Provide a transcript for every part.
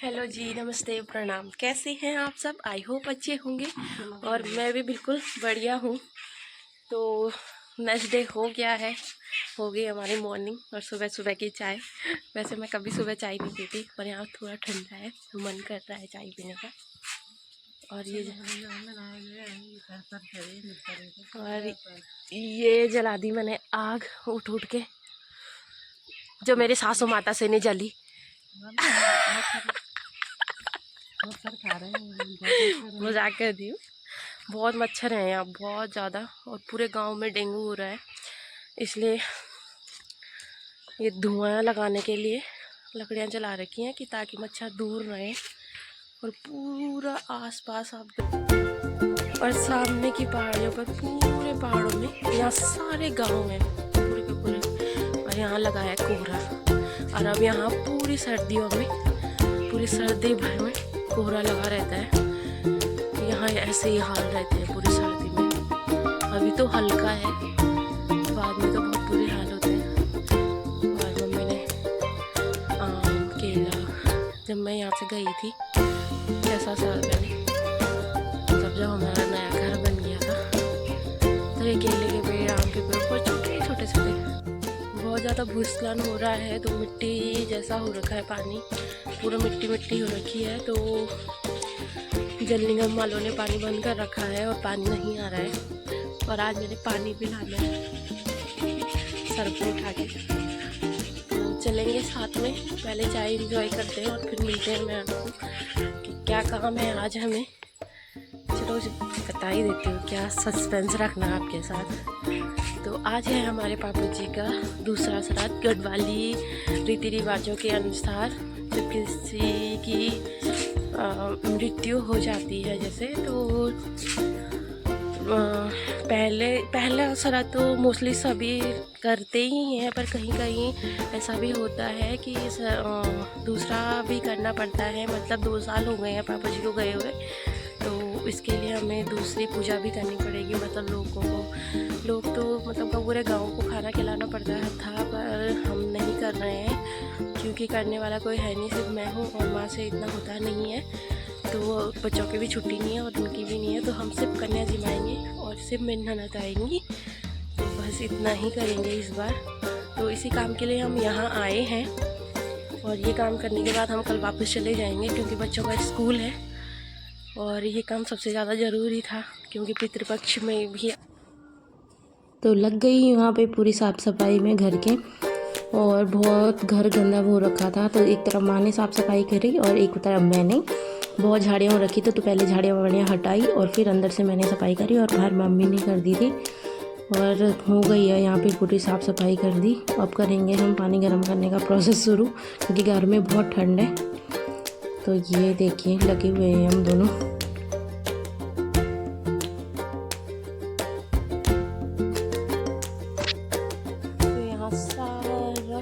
Hello जी, नमस्ते, प्रणाम। कैसे हैं आप सब? आई होप अच्छे होंगे और मैं भी बिल्कुल बढ़िया हूँ। तो नेक्स्ट डे हो गया है, हो गई हमारी मॉर्निंग और सुबह सुबह की चाय। वैसे मैं कभी सुबह चाय नहीं पीती, पर यहाँ थोड़ा ठंडा है तो मन कर रहा है चाय पीने का। और ये जला दी मैंने आग उठ उठ के, जो मेरे सासू माता से नहीं जली। मजाक कर दी हूँ। बहुत मच्छर हैं यहाँ, बहुत ज़्यादा, और पूरे गांव में डेंगू हो रहा है। इसलिए ये धुआं लगाने के लिए लकड़ियाँ जला रखी हैं कि ताकि मच्छर दूर रहें। और पूरा आसपास आप और सामने की पहाड़ियों पर, पूरे पहाड़ों में यहाँ सारे गांव हैं पूरे के पूरे। और यहाँ लगा है कोहरा। और अब यहाँ पूरी सर्दियों में, पूरी सर्दी भर में कोहरा लगा रहता है। यहाँ ऐसे ही हाल रहते हैं पूरी सर्दी में। अभी तो हल्का है, बाद में तो बहुत बुरे हाल होते हैं। और मम्मी ने आम, केला, जब मैं यहाँ से गई थी 6-7 साल पहले, तब जब हमारा नया घर बन गया था, तो ये केले के पेड़, आम के पेड़ बहुत छोटे छोटे से थे। बहुत ज़्यादा भूस्खलन हो रहा है, तो मिट्टी जैसा हो रखा है, पानी पूरा मिट्टी मिट्टी हो रखी है। तो जल निगम वालों ने पानी बंद कर रखा है और पानी नहीं आ रहा है। और आज मैंने पानी भी लाना है सर पे उठा के। तो चलेंगे साथ में, पहले चाय एंजॉय करते हैं और फिर मिलते हैं मैं आपको कि क्या काम है आज हमें। चलो बता ही देती हूँ, क्या सस्पेंस रखना आपके साथ। तो आज है हमारे पापा जी का दूसरा श्राद्ध। गढ़वाली रीति रिवाजों के अनुसार जब किसी की मृत्यु हो जाती है जैसे, तो पहला श्राद्ध तो मोस्टली सभी करते ही हैं, पर कहीं कहीं ऐसा भी होता है कि दूसरा भी करना पड़ता है। मतलब 2 साल हो गए हैं पापा जी को गए हुए, तो इसके लिए हमें दूसरी पूजा भी करनी पड़ेगी। मतलब लोग तो मतलब पूरे गांव को खाना खिलाना पड़ता था, पर हम नहीं कर रहे हैं क्योंकि करने वाला कोई है नहीं, सिर्फ मैं हूँ और माँ से इतना होता नहीं है। तो बच्चों की भी छुट्टी नहीं है और उनकी भी नहीं है, तो हम सिर्फ कन्या जिमाएंगे और सिर्फ मेरी ननद आएंगी। तो बस इतना ही करेंगे इस बार। तो इसी काम के लिए हम यहाँ आए हैं, और ये काम करने के बाद हम कल वापस चले जाएंगे क्योंकि बच्चों का स्कूल है। और ये काम सबसे ज़्यादा ज़रूरी था क्योंकि पितृपक्ष में भी। तो लग गई यहाँ पे पूरी साफ़ सफाई में घर के, और बहुत घर गंदा हो रखा था। तो एक तरफ माँ ने साफ़ सफाई करी और एक तरफ मैंने। बहुत झाड़ियाँ हो रखी थी, तो पहले झाड़ियाँ वाड़ियाँ हटाई और फिर अंदर से मैंने सफाई करी, और बाहर मम्मी ने कर दी थी। और हो गई है यहाँ पे पूरी साफ़ सफाई कर दी। अब करेंगे हम पानी गर्म करने का प्रोसेस शुरू, क्योंकि घर में बहुत ठंड है। तो ये देखिए लगे हुए हैं हम दोनों। तो यहाँ सारा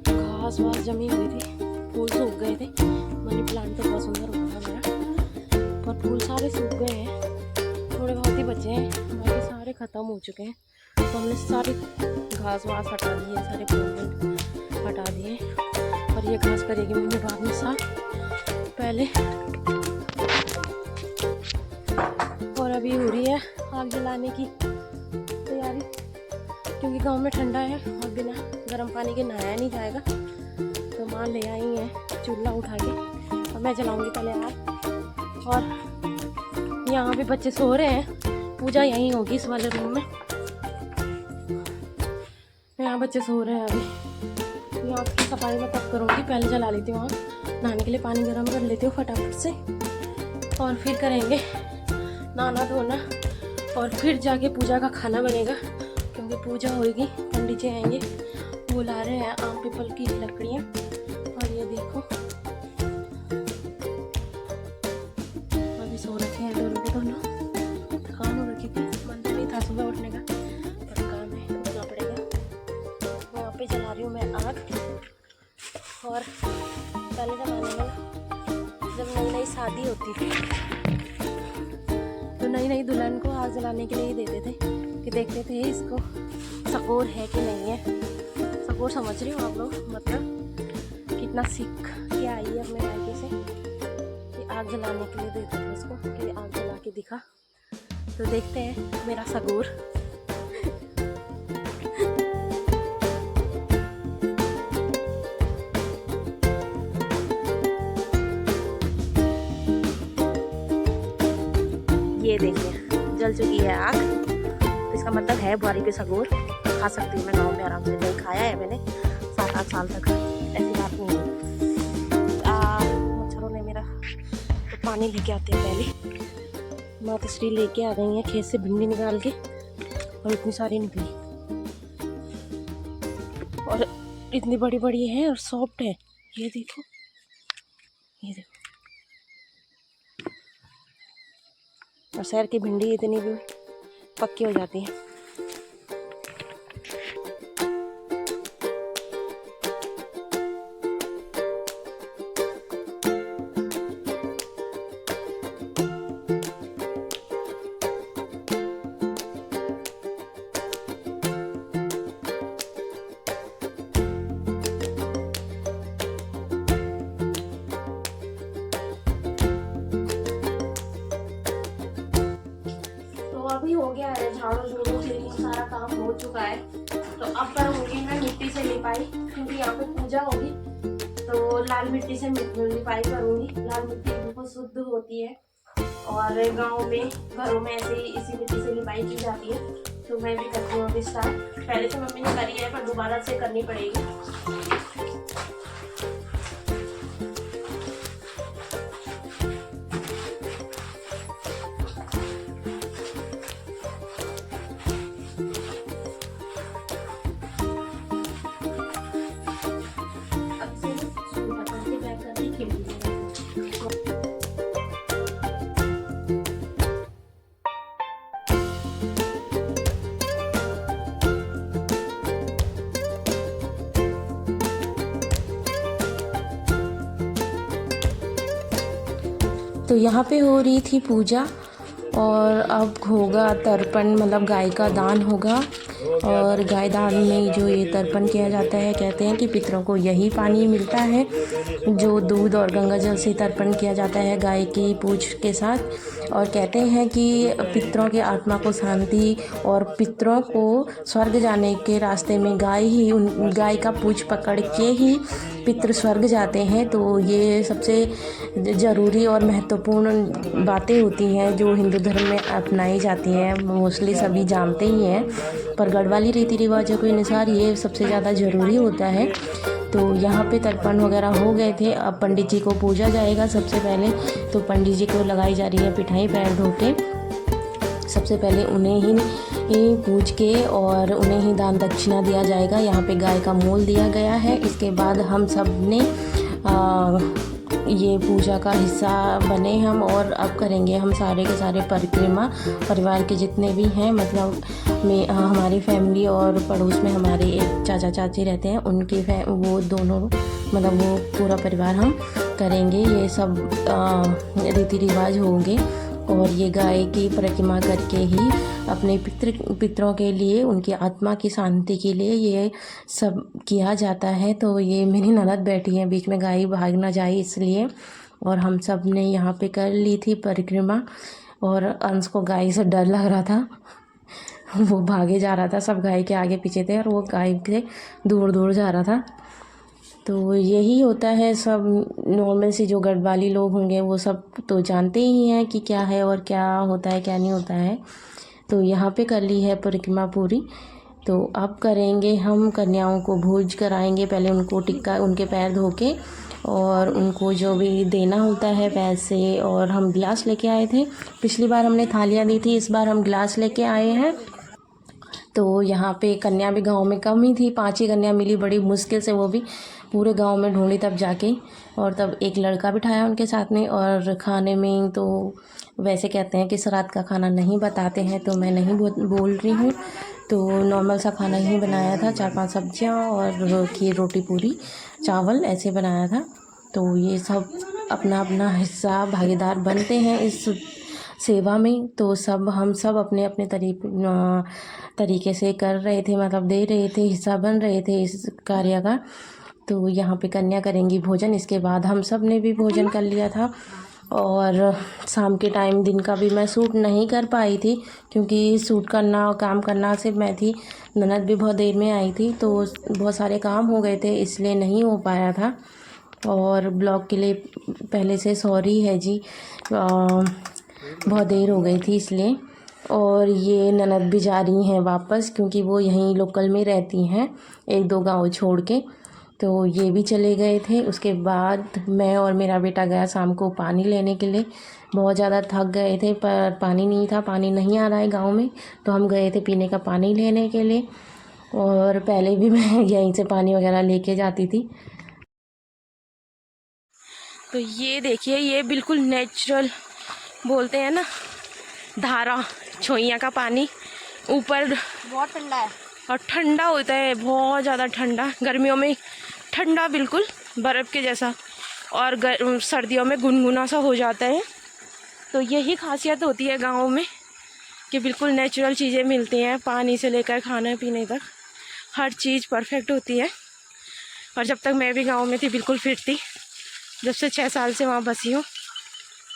घास वास जमी हुई थी, फूल सूख गए थे। मनी प्लांट तो बहुत सुंदर होता था मेरा, पर फूल सारे सूख गए हैं, थोड़े बहुत ही बचे हैं, बाकी सारे ख़त्म हो चुके हैं। तो हमने सारी घास वास हटा दी है, सारे फूल हटा दिए। और ये घास करेगी मम्मी बाद में साफ, पहले। और अभी हो रही है आग जलाने की तैयारी, क्योंकि गांव में ठंडा है और बिना गर्म पानी के नहाया नहीं जाएगा। तो माँ ले आई है चूल्हा उठा के, और मैं जलाऊंगी पहले आग। और यहाँ पे बच्चे सो रहे हैं, पूजा यहीं होगी इस वाले रूम में। यहाँ बच्चे सो रहे हैं अभी। यहाँ की सफाई मैं तब करूँगी, पहले जला लेती हूँ। नहाने के लिए पानी गर्म कर लेती हूँ फटाफट से, और फिर करेंगे नहाना धोना, और फिर जाके पूजा का खाना बनेगा, क्योंकि पूजा होगी। पंडित जी आएंगे, वो ला रहे हैं आम पीपल की लकड़ियाँ। और ये देखो अभी सो रखे हैं दोनों के दोनों। थकान हो रखी थी, मन तो नहीं था सुबह उठने का, पर काम है तो करना पड़ेगा। यहाँ पे जला रही हूँ मैं आग। और पहले ज़माने में जब नई नई शादी होती थी, तो नई नई दुल्हन को आग जलाने के लिए ही देते थे, कि देखते थे इसको सकोर है कि नहीं है। सकोर समझ रही हो आप लोग, मतलब कितना सीख के आई है अपने भाई के आग जलाने के लिए देता था उसको कि आग जला के दिखा। तो देखते हैं मेरा सगुर। ये देखिए जल चुकी है आग। तो इसका मतलब है बुआरी पे सगोर खा सकती हूँ मैं गाँव में आराम से। नहीं खाया है मैंने 7-8 साल तक, ऐसी बात नहीं है। मच्छरों ने मेरा तो पानी लेके आते हैं पहले। माताश्री लेके आ गई हैं खेत से भिंडी निकाल के, और इतनी सारी निकली और इतनी बड़ी बड़ी है और सॉफ्ट है। ये देखो, ये देखो। और शहर की भिंडी इतनी भी पक्की हो जाती है। अभी हो गया है झाड़ू झूड़ू क्लीनिंग सारा काम हो चुका है। तो अब करूँगी मैं मिट्टी से लिपाई, क्योंकि यहाँ पे पूजा होगी तो लाल मिट्टी से लिपाई करूँगी। लाल मिट्टी बहुत शुद्ध होती है और गांव में घरों में ऐसे ही इसी मिट्टी से लिपाई की जाती है। तो मैं भी करती हूँ अभी स्टार्ट। पहले तो मम्मी ने करी है पर दोबारा से करनी पड़ेगी। तो यहाँ पे हो रही थी पूजा और अब होगा तर्पण, मतलब गाय का दान होगा। और गाय दान में जो ये तर्पण किया जाता है, कहते हैं कि पितरों को यही पानी मिलता है जो दूध और गंगा जल से तर्पण किया जाता है गाय की पूछ के साथ। और कहते हैं कि पितरों के आत्मा को शांति और पितरों को स्वर्ग जाने के रास्ते में गाय का पूछ पकड़ के ही पितृ स्वर्ग जाते हैं। तो ये सबसे ज़रूरी और महत्वपूर्ण बातें होती हैं जो हिंदू धर्म में अपनाई जाती हैं। मोस्टली सभी जानते ही हैं, पर गढ़वाली रीति रिवाजों के अनुसार ये सबसे ज़्यादा ज़रूरी होता है। तो यहाँ पे तर्पण वगैरह हो गए थे। अब पंडित जी को पूजा जाएगा सबसे पहले। तो पंडित जी को लगाई जा रही है पिठाई पैर धो के। सबसे पहले उन्हें ही पूज के और उन्हें ही दान दक्षिणा दिया जाएगा। यहाँ पे गाय का मोल दिया गया है। इसके बाद हम सब ने ये पूजा का हिस्सा बने हम, और अब करेंगे हम सारे के सारे परिक्रमा। परिवार के जितने भी हैं, मतलब हमारी फैमिली और पड़ोस में हमारे एक चाचा चाची रहते हैं, उनकी वो दोनों, मतलब वो पूरा परिवार हम करेंगे। ये सब रीति रिवाज होंगे। और ये गाय की परिक्रमा करके ही अपने पितरों के लिए, उनकी आत्मा की शांति के लिए ये सब किया जाता है। तो ये मेरी ननद बैठी है बीच में, गाय भाग ना जाए इसलिए। और हम सब ने यहाँ पे कर ली थी परिक्रमा। और अंश को गाय से डर लग रहा था, वो भागे जा रहा था, सब गाय के आगे पीछे थे और वो गाय से दूर दूर जा रहा था। तो यही होता है सब नॉर्मल से, जो गढ़वाली लोग होंगे वो सब तो जानते ही हैं कि क्या है और क्या होता है क्या नहीं होता है। तो यहाँ पे कर ली है परिक्रमा पूरी। तो अब करेंगे हम कन्याओं को भोज कराएंगे। पहले उनको टिक्का, उनके पैर धो के, और उनको जो भी देना होता है पैसे। और हम गिलास लेके आए थे, पिछली बार हमने थालियाँ दी थी, इस बार हम गिलास लेके आए हैं। तो यहाँ पे कन्या भी गांव में कम ही थी, 5 ही कन्या मिली बड़ी मुश्किल से, वो भी पूरे गांव में ढूंढी तब जाके। और तब एक लड़का बिठाया उनके साथ में। और खाने में तो वैसे कहते हैं कि श्राद्ध का खाना नहीं बताते हैं, तो मैं नहीं बोल रही हूँ। तो नॉर्मल सा खाना ही बनाया था, 4-5 सब्जियाँ और खीर, रोटी, पूरी, चावल ऐसे बनाया था। तो ये सब अपना अपना हिस्सा भागीदार बनते हैं इस सेवा में। तो हम सब अपने अपने तरीके से कर रहे थे, मतलब दे रहे थे, हिस्सा बन रहे थे इस कार्य का। तो यहाँ पे कन्या करेंगी भोजन। इसके बाद हम सब ने भी भोजन कर लिया था। और शाम के टाइम दिन का भी मैं शूट नहीं कर पाई थी, क्योंकि शूट करना और काम करना सिर्फ मैं थी। ननद भी बहुत देर में आई थी, तो बहुत सारे काम हो गए थे, इसलिए नहीं हो पाया था। और ब्लॉग के लिए पहले से सॉरी है जी, बहुत देर हो गई थी इसलिए। और ये ननद भी जा रही हैं वापस, क्योंकि वो यहीं लोकल में रहती हैं, 1-2 गांव छोड़ के। तो ये भी चले गए थे। उसके बाद मैं और मेरा बेटा गया शाम को पानी लेने के लिए। बहुत ज़्यादा थक गए थे, पर पानी नहीं था, पानी नहीं आ रहा है गांव में, तो हम गए थे पीने का पानी लेने के लिए। और पहले भी मैं यहीं से पानी वगैरह लेके जाती थी। तो ये देखिए, ये बिल्कुल नेचुरल बोलते हैं ना, धारा छोइयाँ का पानी ऊपर बहुत ठंडा है और ठंडा होता है, बहुत ज़्यादा ठंडा। गर्मियों में ठंडा बिल्कुल बर्फ़ के जैसा, और सर्दियों में गुनगुना सा हो जाता है। तो यही खासियत होती है गाँव में कि बिल्कुल नेचुरल चीज़ें मिलती हैं, पानी से लेकर खाने पीने तक हर चीज़ परफेक्ट होती है। और जब तक मैं भी गाँव में थी बिल्कुल फिट थी, जब से 6 साल से वहाँ बसी हूँ,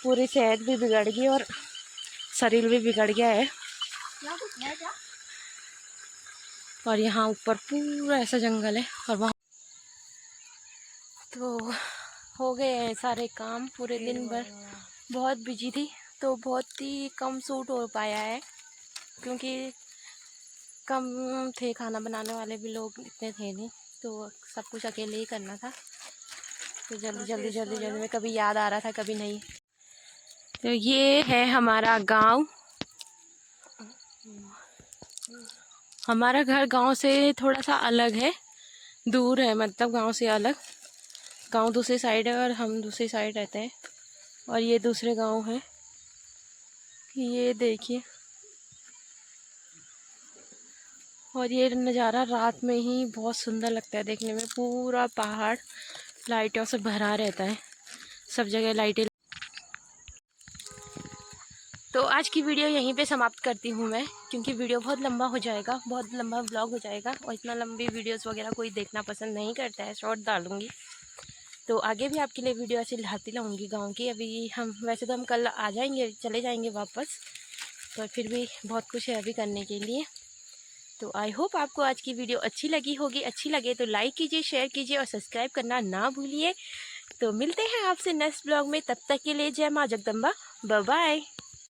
पूरी सेहत भी बिगड़ गई और शरीर भी बिगड़ गया है। और यहाँ ऊपर पूरा ऐसा जंगल है, और वहाँ तो हो गए हैं सारे काम। पूरे दिन भर बहुत बिजी थी, तो बहुत ही कम शूट हो पाया है, क्योंकि कम थे, खाना बनाने वाले भी लोग इतने थे नहीं, तो सब कुछ अकेले ही करना था। तो जल्दी में कभी याद आ रहा था, कभी नहीं। तो ये है हमारा गांव। हमारा घर गांव से थोड़ा सा अलग है, दूर है, मतलब गांव से अलग। गांव दूसरी साइड है और हम दूसरी साइड रहते हैं। और ये दूसरे गांव है। ये देखिए, और ये नज़ारा रात में ही बहुत सुंदर लगता है देखने में। पूरा पहाड़ लाइटों से भरा रहता है, सब जगह लाइटें। तो आज की वीडियो यहीं पे समाप्त करती हूँ मैं, क्योंकि वीडियो बहुत लंबा हो जाएगा, बहुत लंबा व्लॉग हो जाएगा, और इतना लंबी वीडियोस वगैरह कोई देखना पसंद नहीं करता है, शॉर्ट डालूँगी। तो आगे भी आपके लिए वीडियो ऐसे लाती रहूँगी गाँव की। अभी हम वैसे तो हम कल आ जाएंगे, चले जाएंगे वापस, तो फिर भी बहुत कुछ है अभी करने के लिए। तो आई होप आपको आज की वीडियो अच्छी लगी होगी। अच्छी लगे तो लाइक कीजिए, शेयर कीजिए और सब्सक्राइब करना ना भूलिए। तो मिलते हैं आपसे नेक्स्ट ब्लॉग में, तब तक के लिए जय माँ जगदम्बा, बाय बाय।